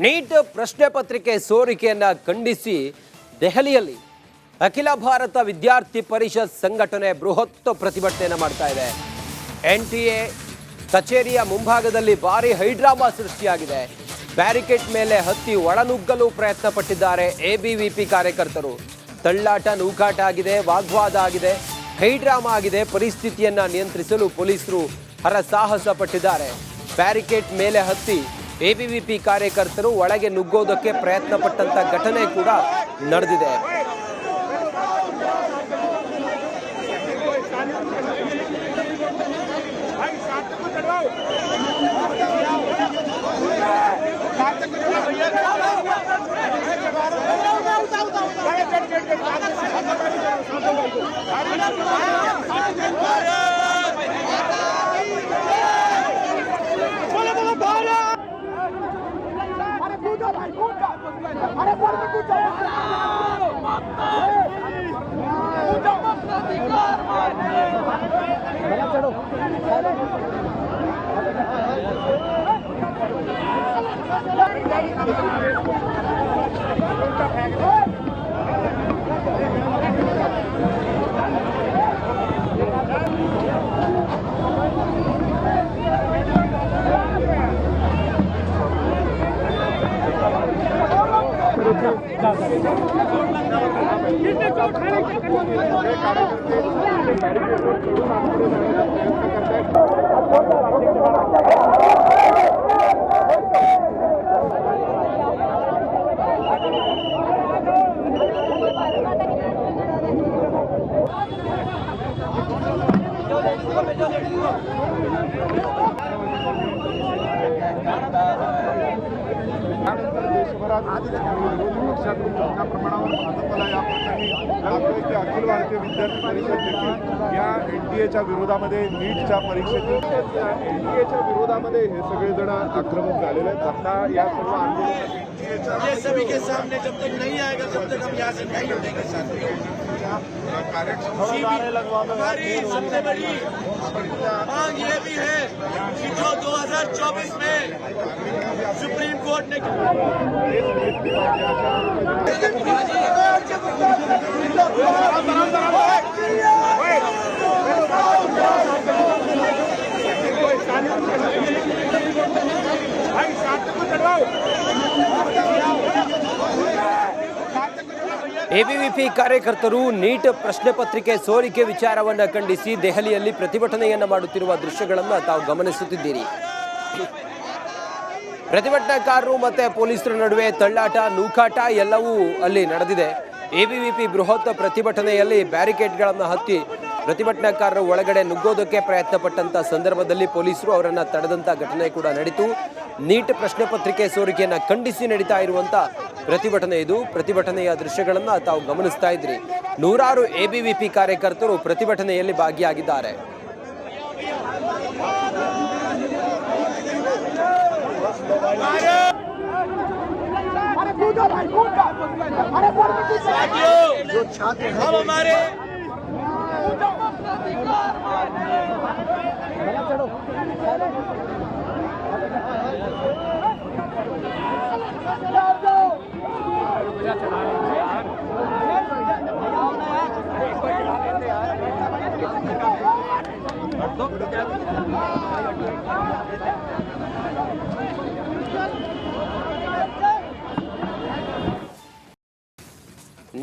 Neat ಪ್ರಶ್ನೆ ಪತ್ರಿಕೆ ಸೋರಿಕೆಯನ್ನ ಖಂಡಿಸಿ ದೆಹಲಿಯಲ್ಲಿ ಅಖಿಲ ಭಾರತ ವಿದ್ಯಾರ್ಥಿ ಪರಿಷತ್ ಸಂಘಟನೆ ಬೃಹತ್ ಪ್ರತಿಭಟನೆಯನ್ನು ಮಾಡ್ತಾ ಇದೆ. ಎನ್ಟಿಎ ಕಚೇರಿಯ ಮುಂಭಾಗದಲ್ಲಿ ಭಾರಿ ಹೈಡ್ರಾಮಾ ಸೃಷ್ಟಿಯಾಗಿದೆ. ಬ್ಯಾರಿಕೇಡ್ ಮೇಲೆ ಹತ್ತಿ ಒಳನುಗ್ಗಲು ಪ್ರಯತ್ನ ಪಟ್ಟಿದ್ದಾರೆ ಎಬಿವಿಪಿ ಕಾರ್ಯಕರ್ತರು. ತಳ್ಳಾಟ ನೂಕಾಟ ಆಗಿದೆ, ವಾಗ್ವಾದ ಆಗಿದೆ, ಹೈಡ್ರಾಮಾ ಆಗಿದೆ. ಪರಿಸ್ಥಿತಿಯನ್ನ ನಿಯಂತ್ರಿಸಲು ಪೊಲೀಸರು ಹರಸಾಹಸ ಪಟ್ಟಿದ್ದಾರೆ. ಬ್ಯಾರಿಕೇಡ್ ಮೇಲೆ ಹತ್ತಿ ಎಬಿವಿಪಿ ಕಾರ್ಯಕರ್ತರು ಒಳಗೆ ನುಗ್ಗೋದಕ್ಕೆ ಪ್ರಯತ್ನ ಪಟ್ಟಂತ ಘಟನೆ ಕೂಡ ನಡೆದಿದೆ. पक्षाकडून मोठ्या प्रमाणावर भाजपला या प्रकरणी लागतोय की अखिल भारतीय विद्यार्थी परिषद देखील या एनटीएच्या विरोधामध्ये नीटच्या परीक्षेतील एनटीएच्या विरोधामध्ये हे सगळेजण आक्रमक झालेले आहेत. आता या सर्व आंदोलन सभी के सामने जब तक नहीं आएगा तब तक हम यहाँ से नहीं उठेंगे। हमारी सबसे बड़ी मांग ये भी है कि जो 2024 में सुप्रीम कोर्ट ने ಎಬಿವಿಪಿ ಕಾರ್ಯಕರ್ತರು ನೀಟ್ ಪ್ರಶ್ನೆ ಪತ್ರಿಕೆ ಸೋರಿಕೆ ವಿಚಾರವನ್ನು ಖಂಡಿಸಿ ದೆಹಲಿಯಲ್ಲಿ ಪ್ರತಿಭಟನೆಯನ್ನು ಮಾಡುತ್ತಿರುವ ದೃಶ್ಯಗಳನ್ನು ತಾವು ಗಮನಿಸುತ್ತಿದ್ದೀರಿ. ಪ್ರತಿಭಟನಾಕಾರರು ಮತ್ತೆ ಪೊಲೀಸರ ನಡುವೆ ತಳ್ಳಾಟ ನೂಕಾಟ ಎಲ್ಲವೂ ಅಲ್ಲಿ ನಡೆದಿದೆ. ಎಬಿವಿಪಿ ಬೃಹತ್ ಪ್ರತಿಭಟನೆಯಲ್ಲಿ ಬ್ಯಾರಿಕೇಡ್ಗಳನ್ನು ಹತ್ತಿ ಪ್ರತಿಭಟನಾಕಾರರು ಒಳಗಡೆ ನುಗ್ಗೋದಕ್ಕೆ ಪ್ರಯತ್ನ ಪಟ್ಟಂತ ಸಂದರ್ಭದಲ್ಲಿ ಪೊಲೀಸರು ಅವರನ್ನು ತಡೆದಂತ ಘಟನೆ ಕೂಡ ನಡೆಯಿತು. ನೀಟ್ ಪ್ರಶ್ನೆ ಪತ್ರಿಕೆ ಸೋರಿಕೆಯನ್ನು ಖಂಡಿಸಿ ನಡೀತಾ ಇರುವಂತ ಪ್ರತಿಭಟನೆ ಇದು. ಪ್ರತಿಭಟನೆಯ ದೃಶ್ಯಗಳನ್ನು ತಾವು ಗಮನಿಸ್ತಾ ಇದ್ರಿ. ನೂರಾರು ಎಬಿವಿಪಿ ಕಾರ್ಯಕರ್ತರು ಪ್ರತಿಭಟನೆಯಲ್ಲಿ ಭಾಗಿಯಾಗಿದ್ದಾರೆ.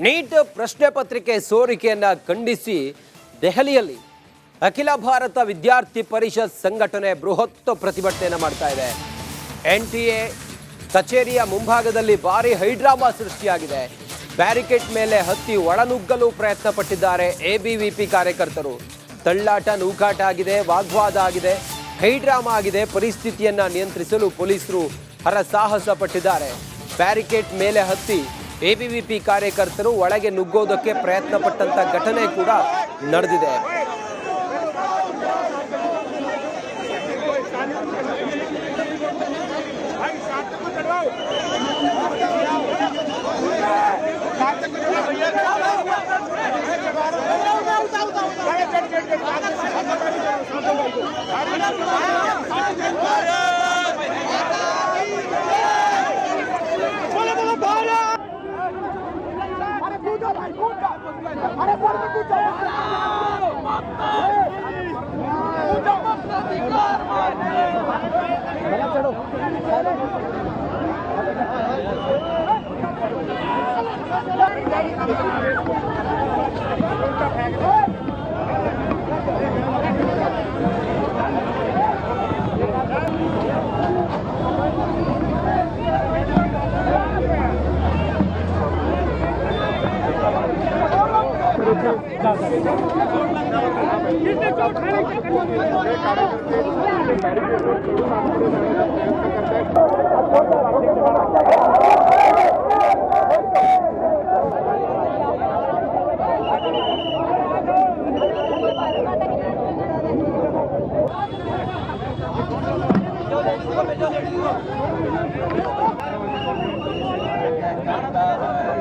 ನೀಟ್ ಪ್ರಶ್ನೆ ಪತ್ರಿಕೆ ಸೋರಿಕೆಯನ್ನ ಖಂಡಿಸಿ ದೆಹಲಿಯಲ್ಲಿ ಅಖಿಲ ಭಾರತ ವಿದ್ಯಾರ್ಥಿ ಪರಿಷತ್ ಸಂಘಟನೆ ಬೃಹತ್ ಪ್ರತಿಭಟನೆಯನ್ನು ಮಾಡ್ತಾ ಇದೆ. ಎನ್ಟಿಎ ಕಚೇರಿಯ ಮುಂಭಾಗದಲ್ಲಿ ಭಾರಿ ಹೈಡ್ರಾಮಾ ಸೃಷ್ಟಿಯಾಗಿದೆ. ಬ್ಯಾರಿಕೇಡ್ ಮೇಲೆ ಹತ್ತಿ ಒಳನುಗ್ಗಲು ಪ್ರಯತ್ನ ಪಟ್ಟಿದ್ದಾರೆ ಎಬಿವಿಪಿ ಕಾರ್ಯಕರ್ತರು. ತಳ್ಳಾಟ ನೂಕಾಟ ಆಗಿದೆ, ವಾಗ್ವಾದ ಆಗಿದೆ, ಹೈಡ್ರಾಮಾ ಆಗಿದೆ. ಪರಿಸ್ಥಿತಿಯನ್ನ ನಿಯಂತ್ರಿಸಲು ಪೊಲೀಸರು ಹರಸಾಹಸ ಪಟ್ಟಿದ್ದಾರೆ. ಬ್ಯಾರಿಕೇಡ್ ಮೇಲೆ ಹತ್ತಿ ಎಬಿವಿಪಿ ಕಾರ್ಯಕರ್ತರು ಒಳಗೆ ನುಗ್ಗೋದಕ್ಕೆ ಪ್ರಯತ್ನ ಪಟ್ಟಂತ ಘಟನೆ ಕೂಡ ನಡೆದಿದೆ.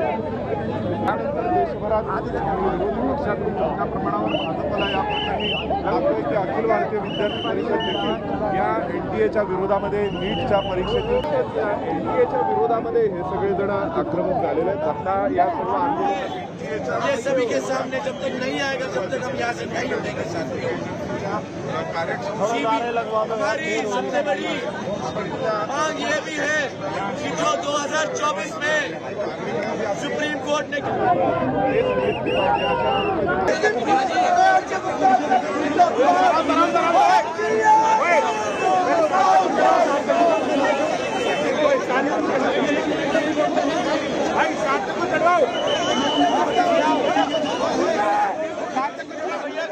त्यानंतर देशभरात विरोधी पक्षातून मोठ्या प्रमाणावर भाजपला या प्रकरणी लागतोय की अखिल भारतीय विद्यार्थी परिषद देखील या एनडीएच्या विरोधामध्ये नीटच्या परीक्षेतील एनडीएच्या विरोधामध्ये हे सगळेजण आक्रमक झालेले आहेत. आता या सर्व आंदोलन ये सभी के सामने जब तक नहीं आएगा तब तक हम यहाँ से नहीं उठेंगे हमारी सबसे बड़ी मांग ये भी है कि जो 2024 में सुप्रीम कोर्ट ने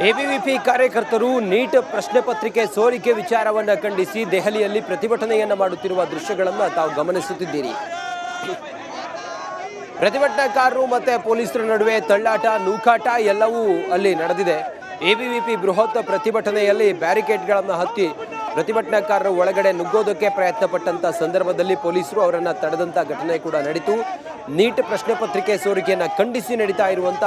ಎಬಿವಿಪಿ ಕಾರ್ಯಕರ್ತರು ನೀಟ್ ಪ್ರಶ್ನೆ ಪತ್ರಿಕೆ ಸೋರಿಕೆ ವಿಚಾರವನ್ನು ಖಂಡಿಸಿ ದೆಹಲಿಯಲ್ಲಿ ಪ್ರತಿಭಟನೆಯನ್ನು ಮಾಡುತ್ತಿರುವ ದೃಶ್ಯಗಳನ್ನು ತಾವು ಗಮನಿಸುತ್ತಿದ್ದೀರಿ. ಪ್ರತಿಭಟನಾಕಾರರು ಮತ್ತೆ ಪೊಲೀಸರ ನಡುವೆ ತಳ್ಳಾಟ ನೂಕಾಟ ಎಲ್ಲವೂ ಅಲ್ಲಿ ನಡೆದಿದೆ. ಎಬಿವಿಪಿ ಬೃಹತ್ ಪ್ರತಿಭಟನೆಯಲ್ಲಿ ಬ್ಯಾರಿಕೇಡ್ಗಳನ್ನು ಹತ್ತಿ ಪ್ರತಿಭಟನಾಕಾರರು ಒಳಗಡೆ ನುಗ್ಗೋದಕ್ಕೆ ಪ್ರಯತ್ನ ಪಟ್ಟಂತ ಸಂದರ್ಭದಲ್ಲಿ ಪೊಲೀಸರು ಅವರನ್ನು ತಡೆದಂತ ಘಟನೆ ಕೂಡ ನಡೆಯಿತು. ನೀಟ್ ಪ್ರಶ್ನೆ ಪತ್ರಿಕೆ ಸೋರಿಕೆಯನ್ನು ಖಂಡಿಸಿ ನಡೀತಾ ಇರುವಂತ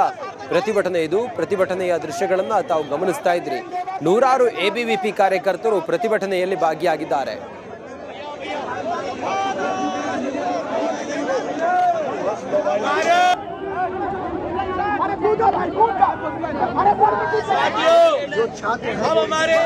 ಪ್ರತಿಭಟನೆ ಇದು. ಪ್ರತಿಭಟನೆಯ ದೃಶ್ಯಗಳನ್ನು ತಾವು ಗಮನಿಸ್ತಾ ಇದ್ರಿ. ನೂರಾರು ಎಬಿವಿಪಿ ಕಾರ್ಯಕರ್ತರು ಪ್ರತಿಭಟನೆಯಲ್ಲಿ ಭಾಗಿಯಾಗಿದ್ದಾರೆ. हम हमारे